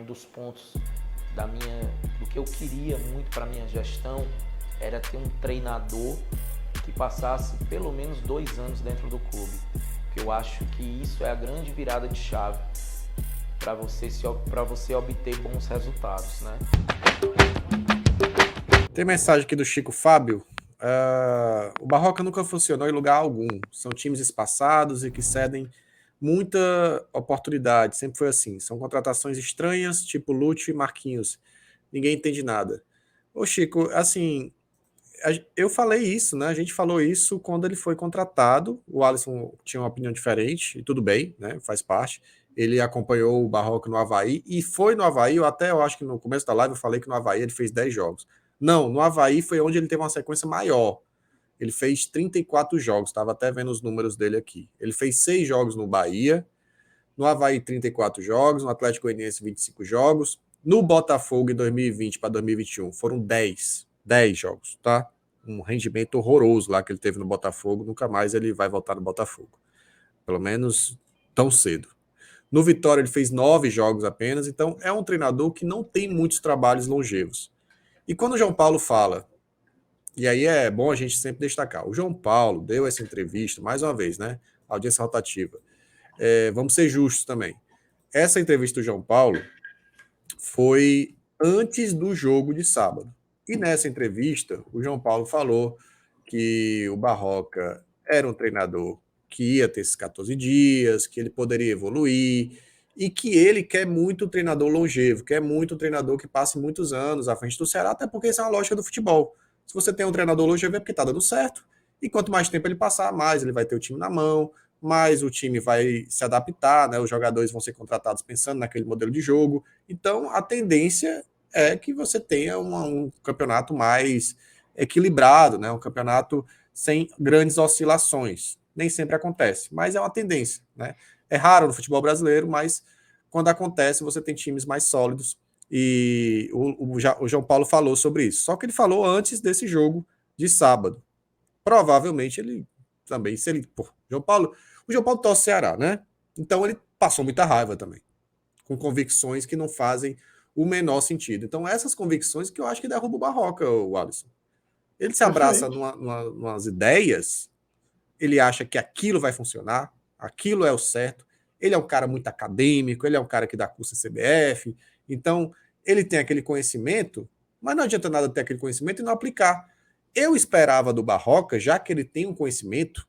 Um dos pontos do que eu queria muito para minha gestão era ter um treinador que passasse pelo menos 2 anos dentro do clube. Porque eu acho que isso é a grande virada de chave para você obter bons resultados, né? Tem mensagem aqui do Chico Fábio. O Barroca nunca funcionou em lugar algum. São times espaçados e que cedem muita oportunidade. Sempre foi assim. São contratações estranhas, tipo Lúcio e Marquinhos. Ninguém entende nada. Ô, Chico, assim, eu falei isso, né? A gente falou isso quando ele foi contratado. O Alisson tinha uma opinião diferente, e tudo bem, né? Faz parte. Ele acompanhou o Barroca no Avaí e foi no Avaí. Eu acho que no começo da live eu falei que no Avaí ele fez 10 jogos. Não, no Avaí foi onde ele teve uma sequência maior. Ele fez 34 jogos, estava até vendo os números dele aqui. Ele fez 6 jogos no Bahia, no Avaí 34 jogos, no Atlético Goianiense 25 jogos, no Botafogo em 2020 para 2021 foram 10 jogos, tá? Um rendimento horroroso lá que ele teve no Botafogo, nunca mais ele vai voltar no Botafogo. Pelo menos tão cedo. No Vitória ele fez 9 jogos apenas, então é um treinador que não tem muitos trabalhos longevos. E quando o João Paulo fala, e aí é bom a gente sempre destacar, o João Paulo deu essa entrevista, mais uma vez, né? Audiência rotativa. Vamos ser justos também. Essa entrevista do João Paulo foi antes do jogo de sábado. E nessa entrevista, o João Paulo falou que o Barroca era um treinador que ia ter esses 14 dias, que ele poderia evoluir, e que ele quer muito um treinador longevo, quer muito um treinador que passe muitos anos à frente do Ceará, até porque isso é uma lógica do futebol. Se você tem um treinador longevo é porque está dando certo, e quanto mais tempo ele passar, mais ele vai ter o time na mão, mais o time vai se adaptar, né? Os jogadores vão ser contratados pensando naquele modelo de jogo. Então, a tendência é que você tenha um campeonato mais equilibrado, né? Um campeonato sem grandes oscilações. Nem sempre acontece, mas é uma tendência, né? É raro no futebol brasileiro, mas quando acontece, você tem times mais sólidos. E o João Paulo falou sobre isso. Só que ele falou antes desse jogo de sábado. Provavelmente ele também, se ele. Pô, o João Paulo torce o Ceará, né? Então ele passou muita raiva também, com convicções que não fazem o menor sentido. Então, essas convicções que eu acho que derruba o Barroca, o Alisson. Ele se abraça Perfeito. numas ideias, ele acha que aquilo vai funcionar, aquilo é o certo. Ele é um cara muito acadêmico, ele é um cara que dá curso em CBF, então ele tem aquele conhecimento, mas não adianta nada ter aquele conhecimento e não aplicar. Eu esperava do Barroca, já que ele tem um conhecimento,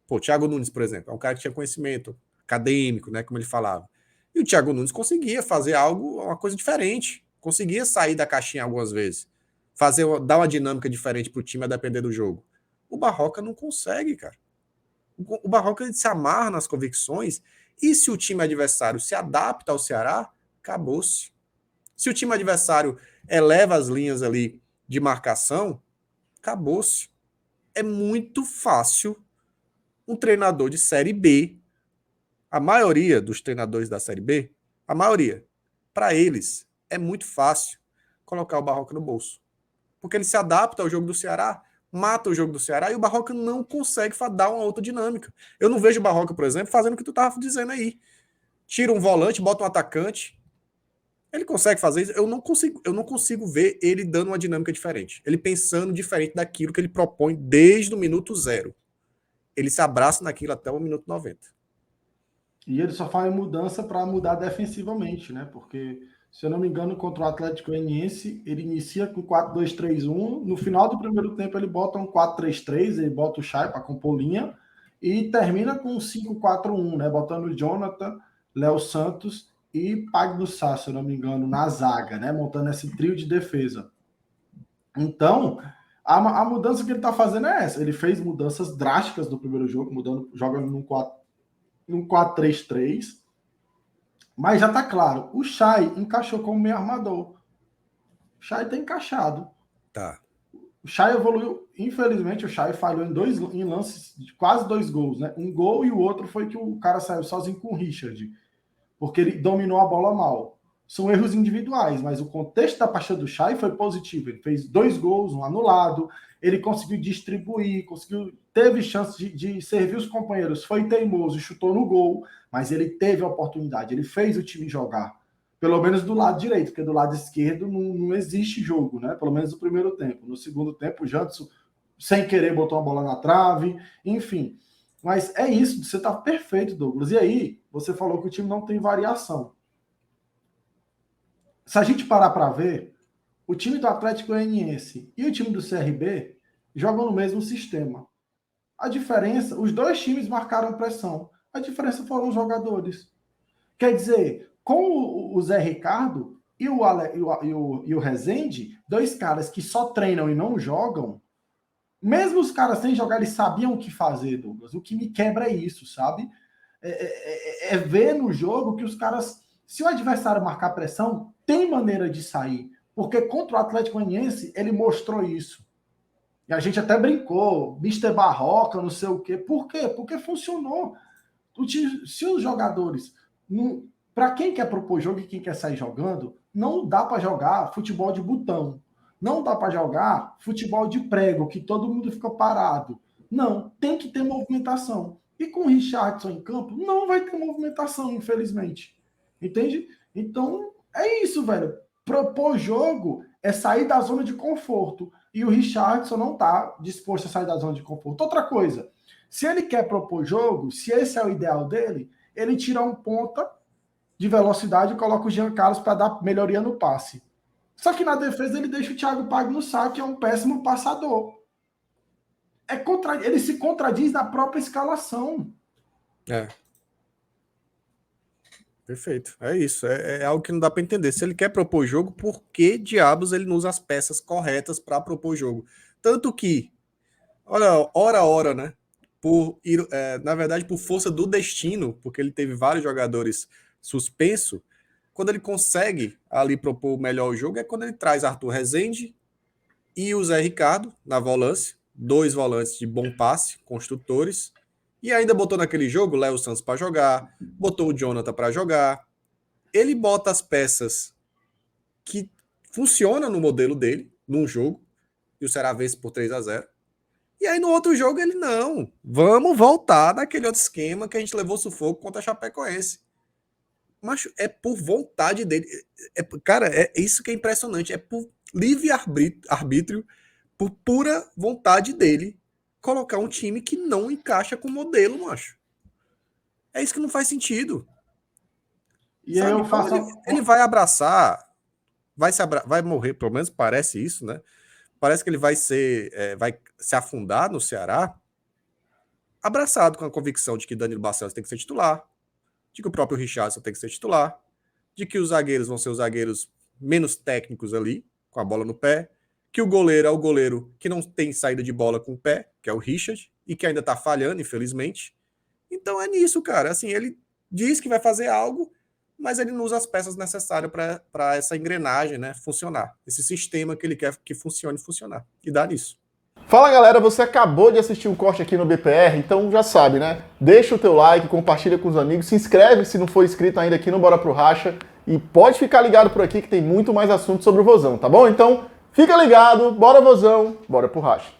pô, Thiago Nunes, por exemplo, é um cara que tinha conhecimento acadêmico, né, como ele falava. E o Thiago Nunes conseguia fazer algo, uma coisa diferente, conseguia sair da caixinha algumas vezes, dar uma dinâmica diferente para o time a depender do jogo. O Barroca não consegue, cara. O Barroca ele se amarra nas convicções e se o time adversário se adapta ao Ceará, acabou-se. Se o time adversário eleva as linhas ali de marcação, acabou-se. É muito fácil um treinador de Série B, a maioria dos treinadores da Série B, a maioria, para eles, é muito fácil colocar o Barroca no bolso. Porque ele se adapta ao jogo do Ceará, mata o jogo do Ceará e o Barroca não consegue dar uma outra dinâmica. Eu não vejo o Barroca, por exemplo, fazendo o que tu estava dizendo aí. Tira um volante, bota um atacante. Ele consegue fazer isso. Eu não consigo ver ele dando uma dinâmica diferente. Ele pensando diferente daquilo que ele propõe desde o minuto zero. Ele se abraça naquilo até o minuto 90. E ele só faz mudança para mudar defensivamente, né? Porque, se eu não me engano, contra o Atlético Goianiense, ele inicia com 4-2-3-1. No final do primeiro tempo, ele bota um 4-3-3, ele bota o Chay para compor linha e termina com um 5-4-1, né? Botando o Jonathan, Léo Santos e Pagno Sá, se eu não me engano, na zaga, né? Montando esse trio de defesa. Então, a mudança que ele está fazendo é essa. Ele fez mudanças drásticas no primeiro jogo, jogando num 4-3-3, mas já tá claro, o Chay encaixou como meio armador. O Chay tá encaixado. Tá. O Chay evoluiu, infelizmente o Chay falhou em lances de quase 2 gols, né? Um gol e o outro foi que o cara saiu sozinho com o Richard, porque ele dominou a bola mal. São erros individuais, mas o contexto da partida do Chay foi positivo. Ele fez 2 gols, um anulado, ele conseguiu distribuir, teve chance de servir os companheiros, foi teimoso, chutou no gol, mas ele teve a oportunidade, ele fez o time jogar. Pelo menos do lado direito, porque do lado esquerdo não existe jogo, né? Pelo menos no primeiro tempo. No segundo tempo, o Jadson, sem querer, botou uma bola na trave, enfim. Mas é isso, você tá perfeito, Douglas. E aí, você falou que o time não tem variação. Se a gente parar para ver, o time do Atlético Goianiense e o time do CRB jogam no mesmo sistema. A diferença, os dois times marcaram pressão. A diferença foram os jogadores. Quer dizer, com o Zé Ricardo e o Rezende, dois caras que só treinam e não jogam, mesmo os caras sem jogar, eles sabiam o que fazer, Douglas. O que me quebra é isso, sabe? É ver no jogo que os caras, se o adversário marcar pressão, tem maneira de sair. Porque contra o Atlético Goianiense, ele mostrou isso. E a gente até brincou, Mister Barroca, não sei o quê. Por quê? Porque funcionou. Se os jogadores... Para quem quer propor jogo e quem quer sair jogando, não dá para jogar futebol de botão. Não dá para jogar futebol de prego, que todo mundo fica parado. Não, tem que ter movimentação. E com o Richarlison em campo, não vai ter movimentação, infelizmente. Entende? Então, é isso, velho. Propor jogo é sair da zona de conforto. E o Richarlison não está disposto a sair da zona de conforto. Outra coisa, se ele quer propor jogo, se esse é o ideal dele, ele tira um ponta de velocidade e coloca o Jean Carlos para dar melhoria no passe. Só que na defesa ele deixa o Thiago Pagnussá, que é um péssimo passador. Ele se contradiz na própria escalação. Perfeito. É isso. É algo que não dá para entender. Se ele quer propor jogo, por que diabos ele não usa as peças corretas para propor jogo? Tanto que, ora, né? Na verdade, por força do destino, porque ele teve vários jogadores suspensos, quando ele consegue ali propor melhor o jogo, é quando ele traz Arthur Rezende e o Zé Ricardo na volância, 2 volantes de bom passe, construtores, e ainda botou naquele jogo o Léo Santos para jogar, botou o Jonathan para jogar. Ele bota as peças que funcionam no modelo dele, num jogo, e o Ceará vence por 3-0. E aí no outro jogo ele não. Vamos voltar naquele outro esquema que a gente levou sufoco contra a Chapecoense. Mas é por vontade dele. Cara, é isso que é impressionante. É por livre arbítrio, por pura vontade dele, colocar um time que não encaixa com o modelo, macho. É isso que não faz sentido. E aí eu faço... Ele vai abraçar, vai morrer, pelo menos parece isso, né? Parece que ele vai se afundar no Ceará, abraçado com a convicção de que Danilo Barcelos tem que ser titular, de que o próprio Richarlison tem que ser titular, de que os zagueiros vão ser os zagueiros menos técnicos ali, com a bola no pé, que o goleiro é o goleiro que não tem saída de bola com o pé, que é o Richard, e que ainda tá falhando, infelizmente. Então é nisso, cara. Assim, ele diz que vai fazer algo, mas ele não usa as peças necessárias para essa engrenagem, né, funcionar. Esse sistema que ele quer que funcione funcionar. E dá nisso. Fala galera, você acabou de assistir um corte aqui no BPR, então já sabe, né? Deixa o teu like, compartilha com os amigos, se inscreve se não for inscrito ainda aqui no Bora Pro Racha e pode ficar ligado por aqui que tem muito mais assunto sobre o Vozão, tá bom? Então fica ligado, bora Vozão, bora pro Racha.